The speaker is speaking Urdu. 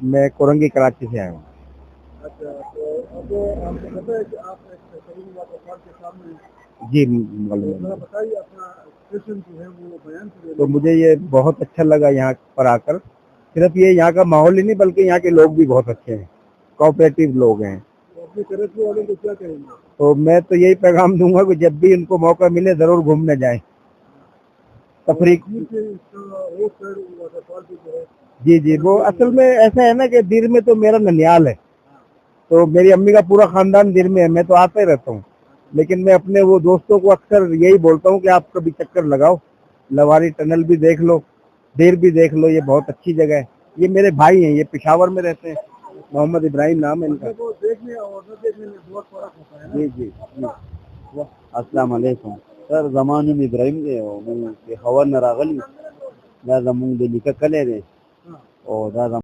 میں کورنگی کراچی سے آیا ہوں. اچھا، تو اب ہم کو پتہ ہے کہ آپ ایک کریم واٹر فال کے سامنے ہیں. جی تو معلوم ذرا ہے. بتائیے اپنا ایکسپریشن جو ہے وہ بیان کریں. تو مجھے یہ بہت اچھا لگا یہاں پر آ کر. صرف یہ یہاں کا ماحول ہی نہیں بلکہ یہاں کے لوگ بھی بہت اچھے ہیں, کوآپریٹو لوگ ہیں. اپنے کراچی والوں کو کیا کہیں گے؟ تو میں تو یہی پیغام دوں گا کہ جب بھی ان کو موقع ملے ضرور گھومنے جائیں. تفریح. واٹر فال بھی جو ہے جی جی, وہ اصل میں ایسا ہے نا کہ دیر میں تو میرا ننیال ہے, تو میری امی کا پورا خاندان دیر میں ہے, میں تو آتا ہی رہتا ہوں. لیکن میں اپنے وہ دوستوں کو اکثر یہی بولتا ہوں کہ آپ کبھی چکر لگاؤ, لواری ٹنل بھی دیکھ لو, دیر بھی دیکھ لو, یہ بہت اچھی جگہ ہے. یہ میرے بھائی ہیں, یہ پشاور میں رہتے ہیں, محمد ابراہیم نام ہے ان کا. کو دیکھنے اور نہ دیکھنے میں بہت فرق ہوتا ہے نا. جی جی جی. السلام علیکم سر, زمان ابراہیم کے خبر نہ راغلی دا زمون د نیکه کلی دی, او دا